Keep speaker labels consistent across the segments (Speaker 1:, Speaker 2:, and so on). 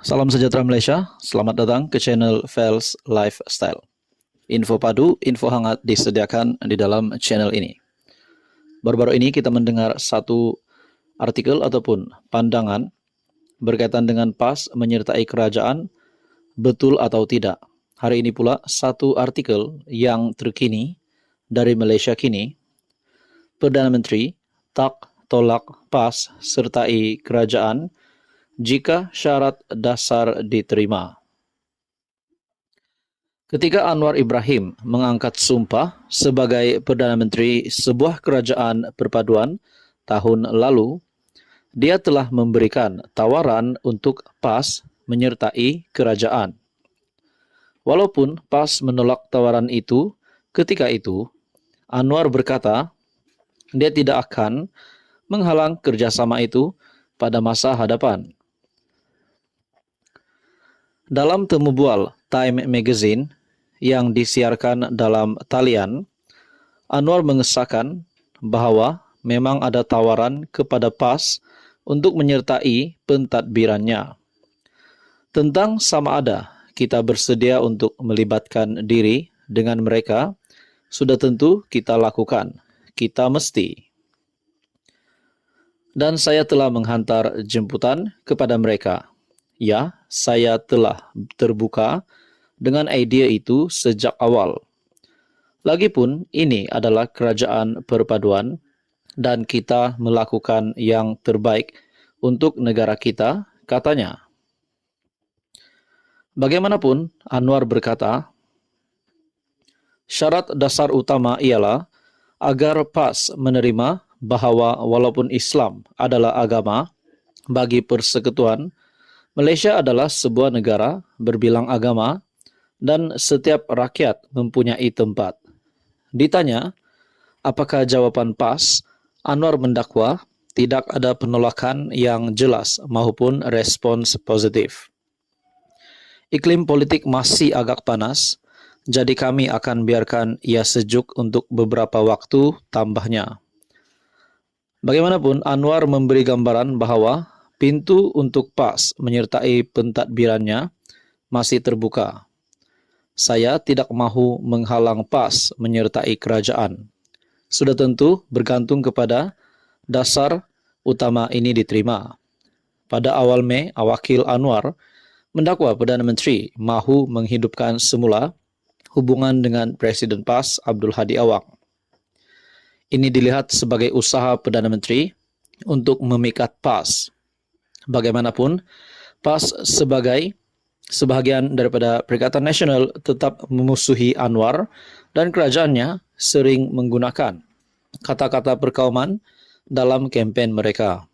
Speaker 1: Salam sejahtera Malaysia, selamat datang ke channel Fels Lifestyle. Info padu, info hangat disediakan di dalam channel ini. Baru-baru ini kita mendengar satu artikel ataupun pandangan berkaitan dengan PAS menyertai kerajaan, betul atau tidak. Hari ini pula satu artikel yang terkini dari Malaysia kini, Perdana Menteri tak tolak PAS sertai kerajaan jika syarat dasar diterima. Ketika Anwar Ibrahim mengangkat sumpah sebagai Perdana Menteri sebuah kerajaan perpaduan tahun lalu, dia telah memberikan tawaran untuk PAS menyertai kerajaan. Walaupun PAS menolak tawaran itu, ketika itu Anwar berkata dia tidak akan menghalang kerjasama itu pada masa hadapan. Dalam temu bual Time Magazine yang disiarkan dalam talian, Anwar mengesahkan bahawa memang ada tawaran kepada PAS untuk menyertai pentadbirannya. Tentang sama ada kita bersedia untuk melibatkan diri dengan mereka, sudah tentu kita lakukan. Kita mesti. Dan saya telah menghantar jemputan kepada mereka. Ya, saya telah terbuka dengan idea itu sejak awal. Lagipun ini adalah kerajaan perpaduan dan kita melakukan yang terbaik untuk negara kita, katanya. Bagaimanapun, Anwar berkata, syarat dasar utama ialah agar PAS menerima bahawa walaupun Islam adalah agama bagi persekutuan, Malaysia adalah sebuah negara berbilang agama dan setiap rakyat mempunyai tempat. Ditanya, apakah jawapan PAS? Anwar mendakwa tidak ada penolakan yang jelas maupun respons positif. Iklim politik masih agak panas, jadi kami akan biarkan ia sejuk untuk beberapa waktu tambahnya. Bagaimanapun, Anwar memberi gambaran bahawa pintu untuk PAS menyertai pentadbirannya masih terbuka. Saya tidak mahu menghalang PAS menyertai kerajaan. Sudah tentu bergantung kepada dasar utama ini diterima. Pada awal Mei, Wakil Anwar mendakwa Perdana Menteri mahu menghidupkan semula hubungan dengan Presiden PAS Abdul Hadi Awang. Ini dilihat sebagai usaha Perdana Menteri untuk memikat PAS. Bagaimanapun, PAS sebagai sebahagian daripada Perikatan Nasional tetap memusuhi Anwar dan kerajaannya sering menggunakan kata-kata perkauman dalam kempen mereka.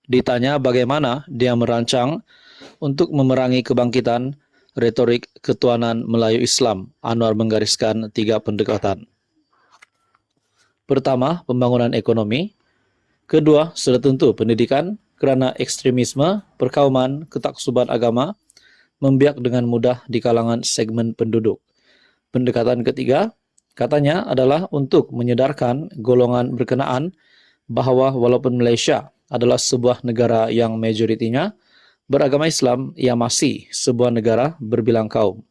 Speaker 1: Ditanya bagaimana dia merancang untuk memerangi kebangkitan retorik ketuanan Melayu Islam, Anwar menggariskan 3 pendekatan. Pertama, pembangunan ekonomi. Kedua, sudah tentu pendidikan, kerana ekstremisme, perkauman, ketaksuban agama membiak dengan mudah di kalangan segmen penduduk. Pendekatan ketiga, katanya adalah untuk menyedarkan golongan berkenaan bahawa walaupun Malaysia adalah sebuah negara yang majoritinya beragama Islam, ia masih sebuah negara berbilang kaum.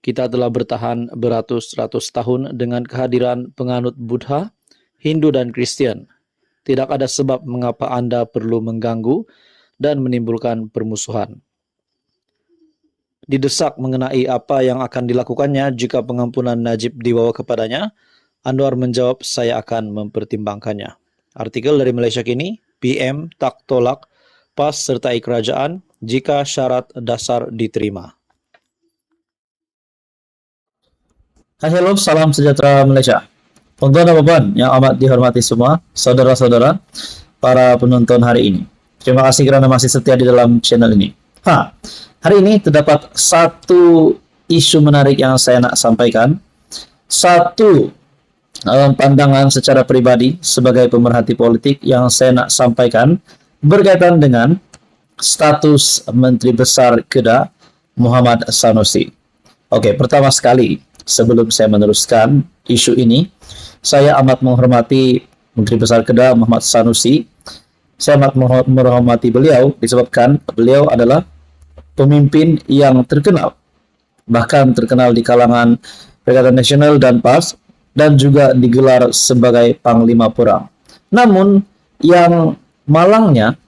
Speaker 1: Kita telah bertahan beratus-ratus tahun dengan kehadiran penganut Buddha, Hindu dan Kristian. Tidak ada sebab mengapa anda perlu mengganggu dan menimbulkan permusuhan. Didesak mengenai apa yang akan dilakukannya jika pengampunan Najib dibawa kepadanya, Anwar menjawab, saya akan mempertimbangkannya. Artikel dari Malaysia Kini, PM tak tolak PAS sertai kerajaan jika syarat dasar diterima.
Speaker 2: Hai, hello, salam sejahtera Malaysia. Tuan-tuan dan puan yang amat dihormati semua, saudara-saudara, para penonton hari ini. Terima kasih kerana masih setia di dalam channel ini. Hari ini terdapat satu isu menarik yang saya nak sampaikan. Satu pandangan secara peribadi sebagai pemerhati politik yang saya nak sampaikan berkaitan dengan status Menteri Besar Kedah Muhammad Sanusi. Okey, pertama sekali, sebelum saya meneruskan isu ini, saya amat menghormati Menteri Besar Kedah Muhammad Sanusi. Saya amat menghormati beliau disebabkan beliau adalah pemimpin yang terkenal, bahkan terkenal di kalangan Perikatan Nasional dan PAS, dan juga digelar sebagai Panglima Perang. Namun, yang malangnya,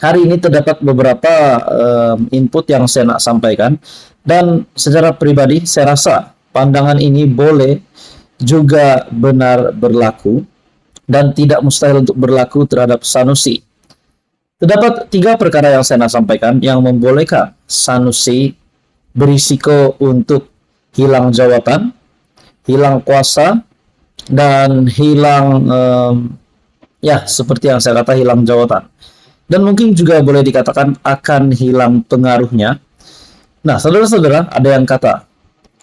Speaker 2: hari ini terdapat beberapa input yang saya nak sampaikan, dan secara pribadi saya rasa pandangan ini boleh juga benar berlaku dan tidak mustahil untuk berlaku terhadap Sanusi. Terdapat 3 perkara yang saya nak sampaikan yang membolehkan Sanusi berisiko untuk hilang jawatan, hilang kuasa, dan hilang seperti yang saya kata, hilang jawatan. Dan mungkin juga boleh dikatakan akan hilang pengaruhnya. Nah, saudara-saudara, ada yang kata,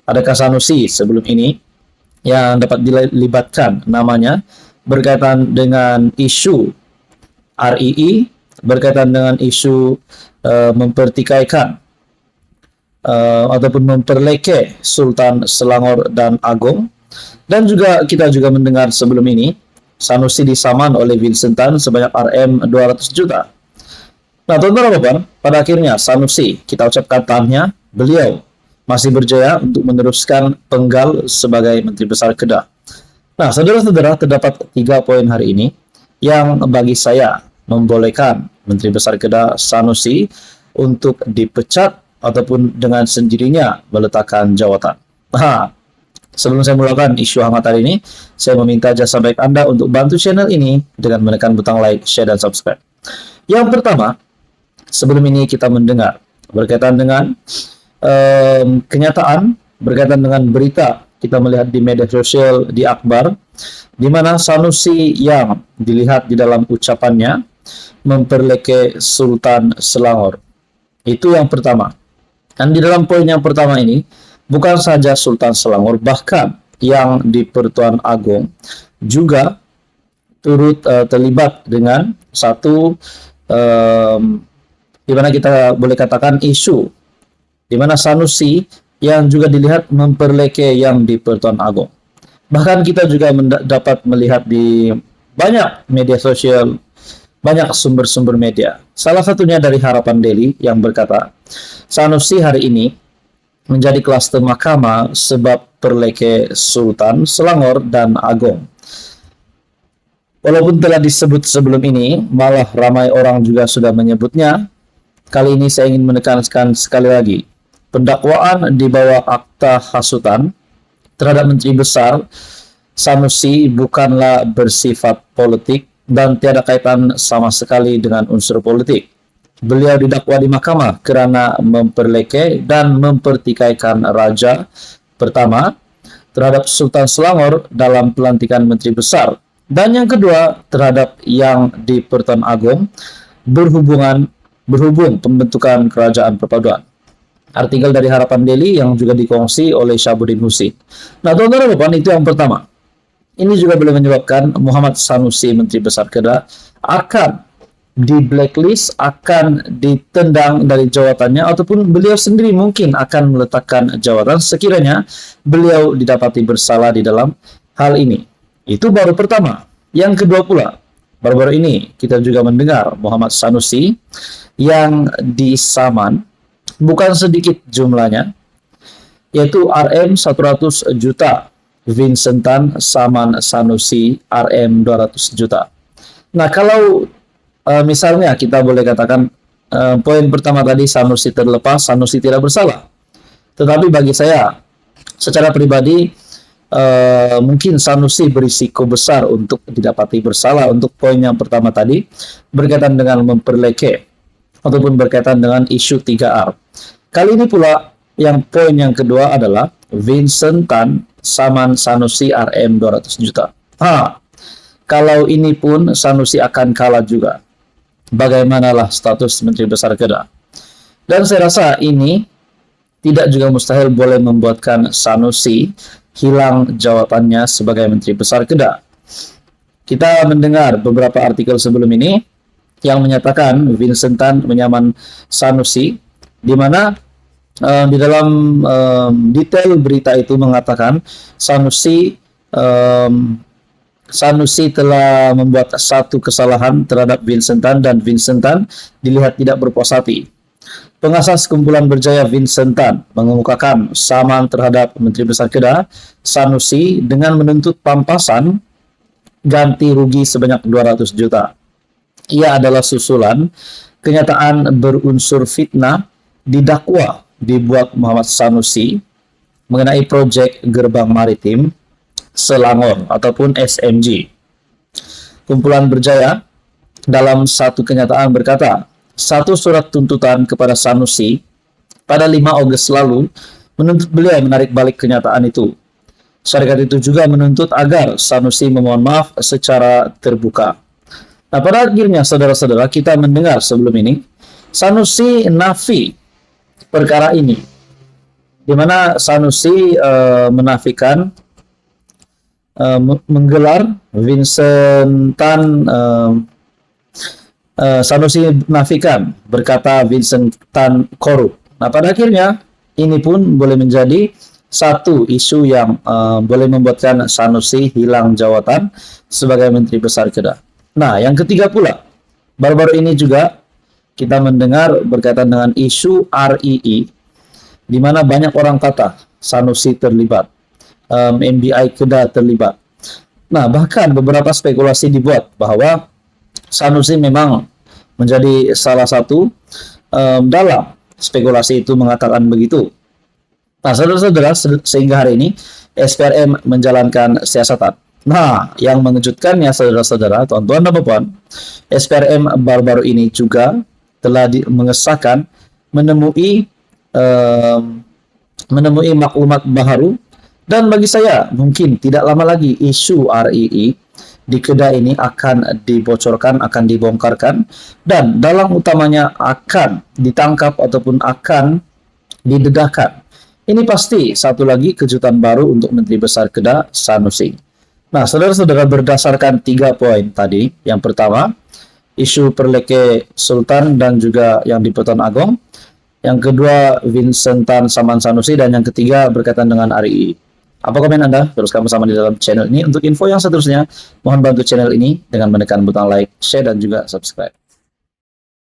Speaker 2: adakah Sanusi sebelum ini yang dapat dilibatkan namanya berkaitan dengan isu RII, berkaitan dengan isu mempertikaikan ataupun memperleke Sultan Selangor dan Agong. Dan juga kita juga mendengar sebelum ini Sanusi disaman oleh Vincent Tan sebanyak RM 200 juta. Nah, teman-teman, pada akhirnya Sanusi, kita ucapkan tahniah, beliau masih berjaya untuk meneruskan penggal sebagai Menteri Besar Kedah. Nah, saudara-saudara, terdapat 3 poin hari ini yang bagi saya membolehkan Menteri Besar Kedah Sanusi untuk dipecat ataupun dengan sendirinya meletakkan jawatan. Nah, sebelum saya mulakan isu hangat hari ini, saya meminta jasa baik Anda untuk bantu channel ini dengan menekan butang like, share, dan subscribe. Yang pertama, sebelum ini kita mendengar berkaitan dengan kenyataan, berkaitan dengan berita, kita melihat di media sosial, di akhbar, di mana Sanusi yang dilihat di dalam ucapannya memperleke Sultan Selangor. Itu yang pertama. Dan di dalam poin yang pertama ini, bukan saja Sultan Selangor, bahkan yang di Pertuan Agong juga turut terlibat dengan satu di mana kita boleh katakan isu, di mana Sanusi yang juga dilihat memperleke yang di Pertuan Agong. Bahkan kita juga dapat melihat di banyak media sosial, banyak sumber-sumber media. Salah satunya dari Harapan Daily yang berkata, Sanusi hari ini menjadi klaster mahkamah sebab perleke Sultan Selangor dan Agong. Walaupun telah disebut sebelum ini, malah ramai orang juga sudah menyebutnya, kali ini saya ingin menekankan sekali lagi, pendakwaan di bawah akta hasutan terhadap Menteri Besar Sanusi bukanlah bersifat politik dan tiada kaitan sama sekali dengan unsur politik. Beliau didakwa di mahkamah kerana memperleke dan mempertikaikan raja pertama terhadap Sultan Selangor dalam pelantikan Menteri Besar, dan yang kedua terhadap yang di Pertuan Agong berhubung pembentukan kerajaan perpaduan. Artikel dari Harapan Daily yang juga dikongsi oleh Syabuddin Husin. Nah, teman-teman, itu yang pertama. Ini juga boleh menyebabkan Muhammad Sanusi, Menteri Besar Kedah, akan di blacklist, akan ditendang dari jawatannya, ataupun beliau sendiri mungkin akan meletakkan jawatan sekiranya beliau didapati bersalah di dalam hal ini. Itu baru pertama. Yang kedua pula, baru-baru ini kita juga mendengar Muhammad Sanusi yang disaman, bukan sedikit jumlahnya, yaitu RM 100 juta. Vincent Tan saman Sanusi RM 200 juta. Nah, kalau misalnya kita boleh katakan poin pertama tadi Sanusi terlepas, Sanusi tidak bersalah. Tetapi bagi saya secara pribadi mungkin Sanusi berisiko besar untuk didapati bersalah untuk poin yang pertama tadi berkaitan dengan memperleke ataupun berkaitan dengan isu 3R. Kali ini pula yang poin yang kedua adalah Vincent Tan saman Sanusi RM 200 juta. Kalau ini pun Sanusi akan kalah juga. Bagaimanalah status Menteri Besar Kedah? Dan saya rasa ini tidak juga mustahil boleh membuatkan Sanusi hilang jawatannya sebagai Menteri Besar Kedah. Kita mendengar beberapa artikel sebelum ini yang menyatakan Vincent Tan menyaman Sanusi, di mana di dalam detail berita itu mengatakan Sanusi telah membuat satu kesalahan terhadap Vincent Tan dan Vincent Tan dilihat tidak berpuas hati. Pengasas kumpulan berjaya Vincent Tan mengemukakan samaan terhadap Menteri Besar Kedah Sanusi dengan menuntut pampasan ganti rugi sebanyak 200 juta. Ia adalah susulan kenyataan berunsur fitnah didakwa dibuat Muhammad Sanusi mengenai proyek gerbang maritim Selangor ataupun SMG. Kumpulan berjaya dalam satu kenyataan berkata, satu surat tuntutan kepada Sanusi pada 5 Agustus lalu menuntut beliau menarik balik kenyataan itu. Syarikat itu juga menuntut agar Sanusi memohon maaf secara terbuka. Nah, pada akhirnya saudara-saudara kita mendengar sebelum ini Sanusi nafi perkara ini, di mana Sanusi menafikan menggelar Vincent Tan. Sanusi menafikan berkata Vincent Tan korup. Nah, pada akhirnya ini pun boleh menjadi satu isu yang boleh membuatkan Sanusi hilang jawatan sebagai Menteri Besar Kedah. Nah, yang ketiga pula, baru-baru ini juga kita mendengar berkaitan dengan isu RII, di mana banyak orang kata Sanusi terlibat, MBI Kedah terlibat. Nah, bahkan beberapa spekulasi dibuat bahwa Sanusi memang menjadi salah satu dalam spekulasi itu mengatakan begitu. Nah, saudara-saudara, sehingga hari ini SPRM menjalankan siasatan. Nah, yang mengejutkannya saudara-saudara, tuan-tuan dan puan, SPRM baru-baru ini juga telah mengesahkan menemui maklumat baru, dan bagi saya mungkin tidak lama lagi isu RII di Kedah ini akan dibocorkan, akan dibongkarkan, dan dalang utamanya akan ditangkap ataupun akan didedahkan. Ini pasti satu lagi kejutan baru untuk Menteri Besar Kedah Sanusi. Nah, saudara-saudara, berdasarkan 3 poin tadi, yang pertama, isu Perleke Sultan dan juga yang di Pertuan Agong, yang kedua, Vincent Tan Saman Sanusi, dan yang ketiga berkaitan dengan RII. Apa komen Anda? Teruskan bersama di dalam channel ini. Untuk info yang seterusnya, mohon bantu channel ini dengan menekan butang like, share, dan juga subscribe.